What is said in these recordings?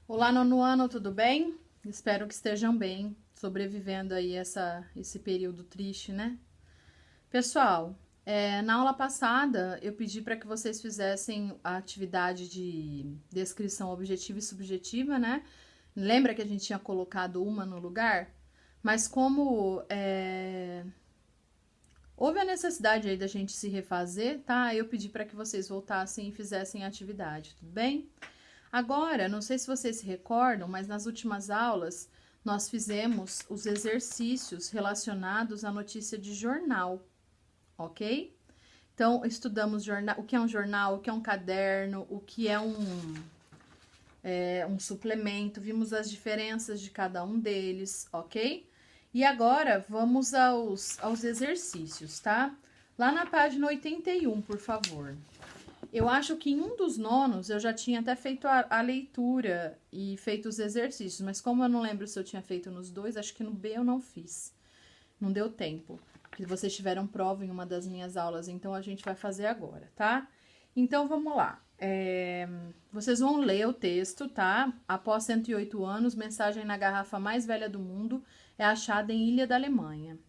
Olá, nono ano, tudo bem? Espero que estejam bem, sobrevivendo aí esse período triste, né? Pessoal, na aula passada eu pedi para que vocês fizessem a atividade de descrição objetiva e subjetiva, né? Lembra que a gente tinha colocado uma no lugar? Mas como houve a necessidade aí da gente se refazer, tá? Eu pedi para que vocês voltassem e fizessem a atividade, tudo bem? Agora, não sei se vocês se recordam, mas nas últimas aulas nós fizemos os exercícios relacionados à notícia de jornal, ok? Então, estudamos jornal, o que é um jornal, o que é um caderno, o que é um suplemento, vimos as diferenças de cada um deles, ok? E agora vamos aos exercícios, tá? Lá na página 81, por favor. Eu acho que em um dos nonos eu já tinha até feito a leitura e feito os exercícios, mas como eu não lembro se eu tinha feito nos dois, acho que no B eu não fiz. Não deu tempo, porque vocês tiveram prova em uma das minhas aulas, então a gente vai fazer agora, tá? Então vamos lá. Vocês vão ler o texto, tá? Após 108 anos, mensagem na garrafa mais velha do mundo é achada em Ilha da Alemanha.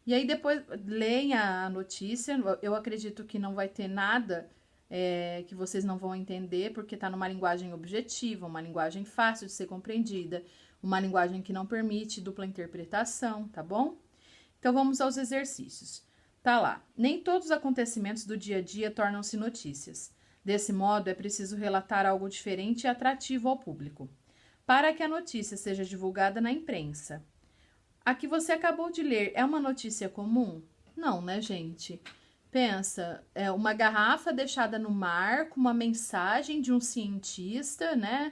E aí depois leem a notícia. Eu acredito que não vai ter nada que vocês não vão entender, porque está numa linguagem objetiva, uma linguagem fácil de ser compreendida, uma linguagem que não permite dupla interpretação, tá bom? Então vamos aos exercícios. Tá lá. Nem todos os acontecimentos do dia a dia tornam-se notícias. Desse modo, é preciso relatar algo diferente e atrativo ao público, para que a notícia seja divulgada na imprensa. A que você acabou de ler é uma notícia comum? Não, né, gente? Pensa, é uma garrafa deixada no mar com uma mensagem de um cientista, né?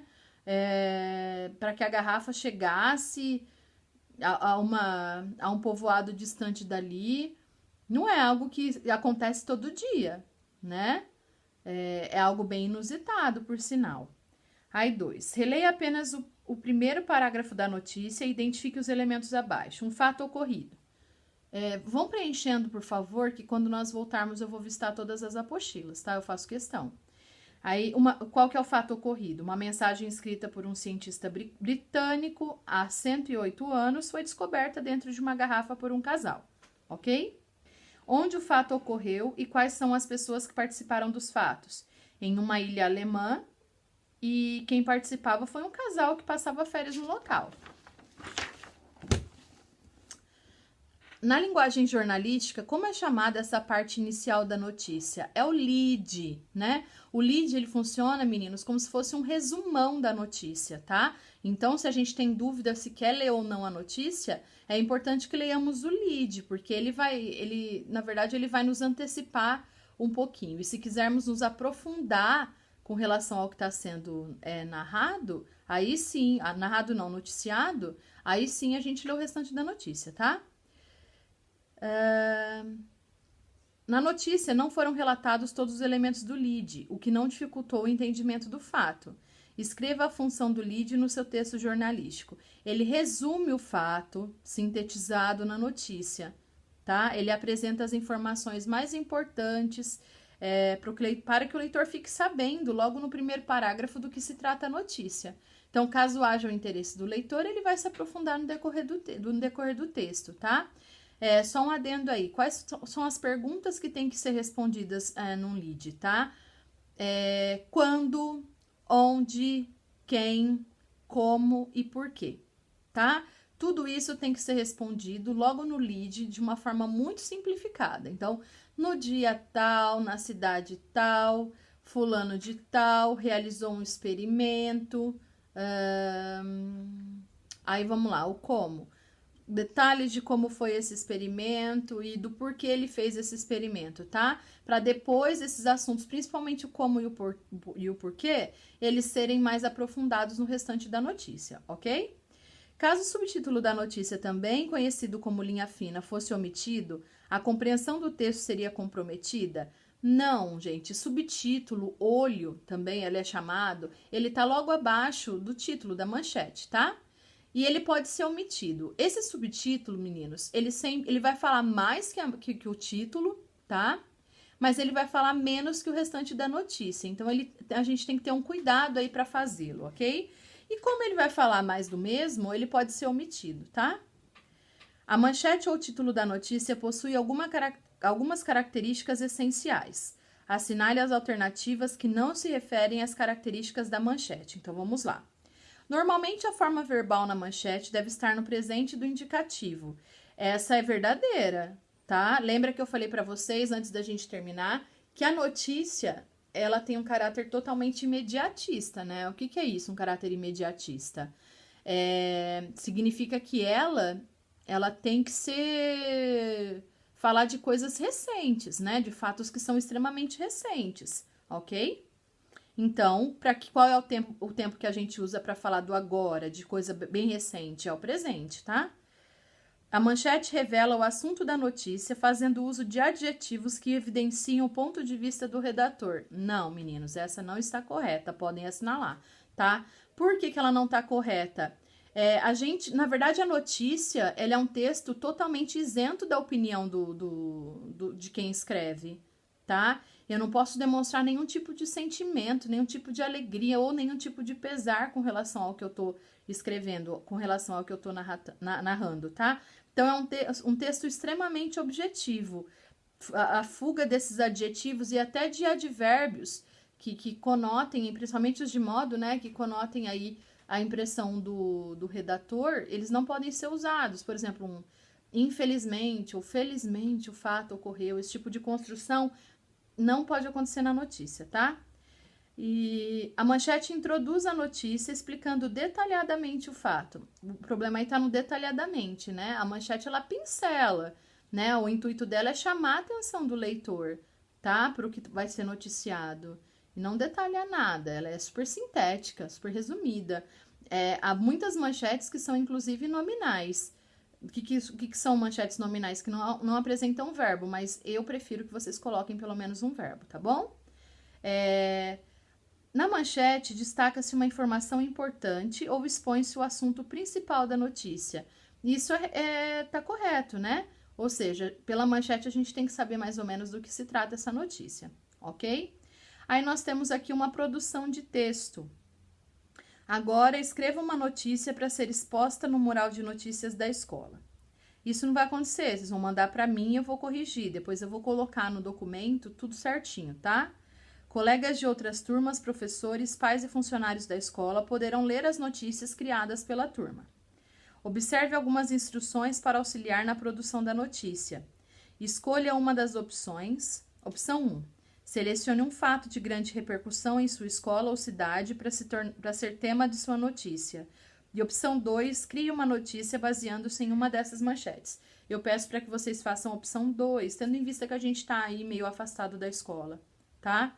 Para que a garrafa chegasse a um povoado distante dali. Não é algo que acontece todo dia, né? É algo bem inusitado, por sinal. Aí, 2. Releia apenas o primeiro parágrafo da notícia e identifique os elementos abaixo. Um fato ocorrido. Vão preenchendo, por favor, que quando nós voltarmos eu vou vistar todas as apostilas, tá? Eu faço questão. Aí, qual que é o fato ocorrido? Uma mensagem escrita por um cientista britânico há 108 anos foi descoberta dentro de uma garrafa por um casal, ok? Onde o fato ocorreu e quais são as pessoas que participaram dos fatos? Em uma ilha alemã, e quem participava foi um casal que passava férias no local. Na linguagem jornalística, como é chamada essa parte inicial da notícia? É o lead, né? O lead, ele funciona, meninos, como se fosse um resumão da notícia, tá? Então, se a gente tem dúvida se quer ler ou não a notícia, é importante que leiamos o lead, porque na verdade, ele vai nos antecipar um pouquinho. E se quisermos nos aprofundar com relação ao que está sendo narrado, aí sim, narrado não, noticiado, aí sim a gente lê o restante da notícia, tá? Na notícia não foram relatados todos os elementos do lead, o que não dificultou o entendimento do fato. Escreva a função do lead no seu texto jornalístico. Ele resume o fato sintetizado na notícia, tá? Ele apresenta as informações mais importantes para que o leitor fique sabendo logo no primeiro parágrafo do que se trata a notícia. Então, caso haja o interesse do leitor, ele vai se aprofundar no decorrer do texto, tá? Só um adendo aí. Quais são as perguntas que têm que ser respondidas num lead, tá? Quando, onde, quem, como e por quê, tá? Tudo isso tem que ser respondido logo no lead de uma forma muito simplificada. Então, no dia tal, na cidade tal, fulano de tal, realizou um experimento. Aí vamos lá, o como. Detalhes de como foi esse experimento e do porquê ele fez esse experimento, tá? Para depois esses assuntos, principalmente o como e o porquê, eles serem mais aprofundados no restante da notícia, ok? Caso o subtítulo da notícia, também conhecido como linha fina, fosse omitido, a compreensão do texto seria comprometida? Não, gente. Subtítulo, olho, também ele é chamado, ele tá logo abaixo do título da manchete, tá? E ele pode ser omitido. Esse subtítulo, meninos, ele vai falar mais que o título, tá? Mas ele vai falar menos que o restante da notícia. Então, a gente tem que ter um cuidado aí para fazê-lo, ok? E como ele vai falar mais do mesmo, ele pode ser omitido, tá? A manchete ou título da notícia possui algumas características essenciais. Assinale as alternativas que não se referem às características da manchete. Então, vamos lá. Normalmente, a forma verbal na manchete deve estar no presente do indicativo. Essa é verdadeira, tá? Lembra que eu falei para vocês, antes da gente terminar, que a notícia, ela tem um caráter totalmente imediatista, né? O que é isso, um caráter imediatista? Significa que ela tem que falar de coisas recentes, né? De fatos que são extremamente recentes, ok? Então, qual é o tempo que a gente usa para falar do agora, de coisa bem recente? É o presente, tá? A manchete revela o assunto da notícia fazendo uso de adjetivos que evidenciam o ponto de vista do redator. Não, meninos, essa não está correta, podem assinalar, tá? Por que ela não está correta? Na verdade, a notícia, ela é um texto totalmente isento da opinião de quem escreve, tá? Eu não posso demonstrar nenhum tipo de sentimento, nenhum tipo de alegria ou nenhum tipo de pesar com relação ao que eu tô escrevendo, com relação ao que eu tô narrando, tá? Então, é um texto extremamente objetivo. A fuga desses adjetivos e até de advérbios que conotem, principalmente os de modo, né, que conotem aí a impressão do redator, eles não podem ser usados. Por exemplo, infelizmente ou felizmente o fato ocorreu. Esse tipo de construção não pode acontecer na notícia, tá? E a manchete introduz a notícia explicando detalhadamente o fato. O problema aí tá no detalhadamente, né? A manchete, ela pincela, né? O intuito dela é chamar a atenção do leitor, tá? Para o que vai ser noticiado. E não detalha nada, ela é super sintética, super resumida. Há muitas manchetes que são, inclusive, nominais. O que são manchetes nominais? Que não apresentam verbo, mas eu prefiro que vocês coloquem pelo menos um verbo, tá bom? Na manchete, destaca-se uma informação importante ou expõe-se o assunto principal da notícia. Isso tá correto, né? Ou seja, pela manchete a gente tem que saber mais ou menos do que se trata essa notícia, ok? Aí nós temos aqui uma produção de texto. Agora, escreva uma notícia para ser exposta no mural de notícias da escola. Isso não vai acontecer, vocês vão mandar para mim e eu vou corrigir. Depois eu vou colocar no documento tudo certinho, tá? Colegas de outras turmas, professores, pais e funcionários da escola poderão ler as notícias criadas pela turma. Observe algumas instruções para auxiliar na produção da notícia. Escolha uma das opções. Opção 1. Selecione um fato de grande repercussão em sua escola ou cidade para ser tema de sua notícia. E opção 2, crie uma notícia baseando-se em uma dessas manchetes. Eu peço para que vocês façam a opção 2, tendo em vista que a gente está aí meio afastado da escola, tá?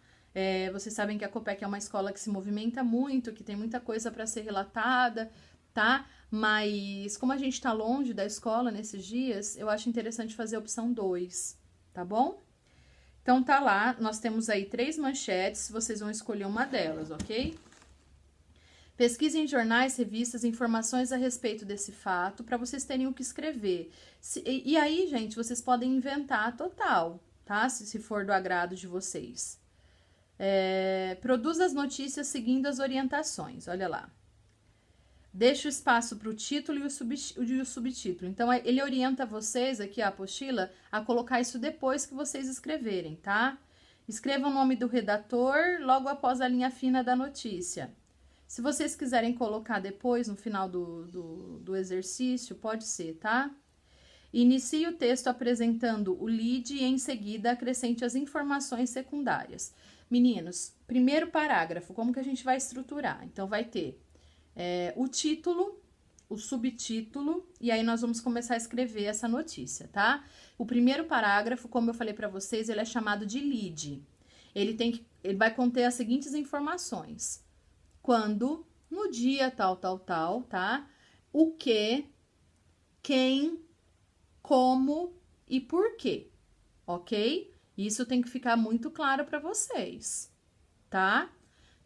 Vocês sabem que a Copec é uma escola que se movimenta muito, que tem muita coisa para ser relatada, tá? Mas como a gente está longe da escola nesses dias, eu acho interessante fazer a opção 2, tá bom? Então, tá lá, nós temos aí 3 manchetes, vocês vão escolher uma delas, ok? Pesquise em jornais, revistas, informações a respeito desse fato, para vocês terem o que escrever. E aí, gente, vocês podem inventar total, tá? Se for do agrado de vocês. Produza as notícias seguindo as orientações, olha lá. Deixa o espaço para o título e o subtítulo. Então, ele orienta vocês aqui, a apostila, a colocar isso depois que vocês escreverem, tá? Escreva o nome do redator logo após a linha fina da notícia. Se vocês quiserem colocar depois, no final do exercício, pode ser, tá? Inicie o texto apresentando o lead e, em seguida, acrescente as informações secundárias. Meninos, primeiro parágrafo, como que a gente vai estruturar? Então, vai ter o título, o subtítulo, e aí nós vamos começar a escrever essa notícia, tá? O primeiro parágrafo, como eu falei para vocês, ele é chamado de lead. Ele vai conter as seguintes informações. Quando, no dia tal, tá? O que, quem, como e por quê, ok? Isso tem que ficar muito claro para vocês, tá?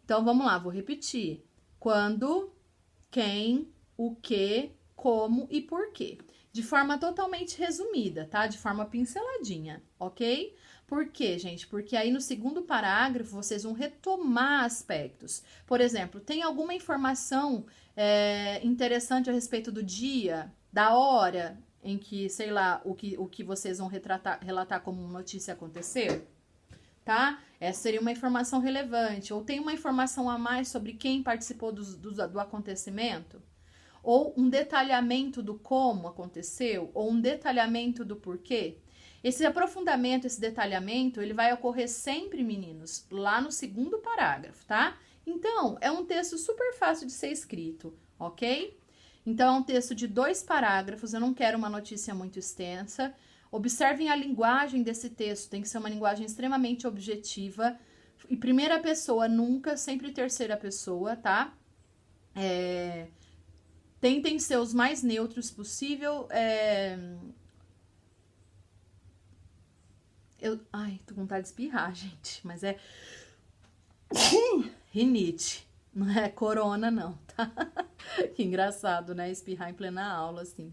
Então, vamos lá, vou repetir. Quando, quem, o que, como e por quê. De forma totalmente resumida, tá? De forma pinceladinha, ok? Por quê, gente? Porque aí no segundo parágrafo vocês vão retomar aspectos. Por exemplo, tem alguma informação interessante a respeito do dia, da hora em que, sei lá, o que vocês vão relatar como notícia acontecer? Tá? Essa seria uma informação relevante. Ou tem uma informação a mais sobre quem participou do acontecimento? Ou um detalhamento do como aconteceu? Ou um detalhamento do porquê? Esse aprofundamento, esse detalhamento, ele vai ocorrer sempre, meninos, lá no segundo parágrafo, tá? Então, é um texto super fácil de ser escrito, ok? Então, é um texto de 2 parágrafos, eu não quero uma notícia muito extensa. Observem a linguagem desse texto, tem que ser uma linguagem extremamente objetiva. E primeira pessoa nunca, sempre terceira pessoa, tá? Tentem ser os mais neutros possível. Ai, tô com vontade de espirrar, gente, mas é rinite, não é corona não, tá? Que engraçado, né? Espirrar em plena aula, assim.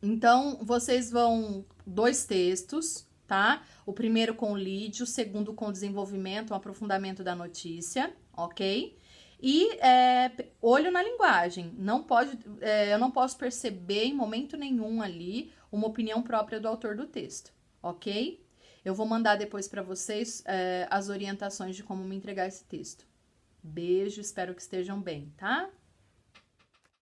Então, vocês vão 2 textos, tá? O primeiro com o lead, o segundo com o desenvolvimento, o aprofundamento da notícia, ok? E olho na linguagem. Não pode, eu não posso perceber em momento nenhum ali uma opinião própria do autor do texto, ok? Eu vou mandar depois para vocês as orientações de como me entregar esse texto. Beijo, espero que estejam bem, tá?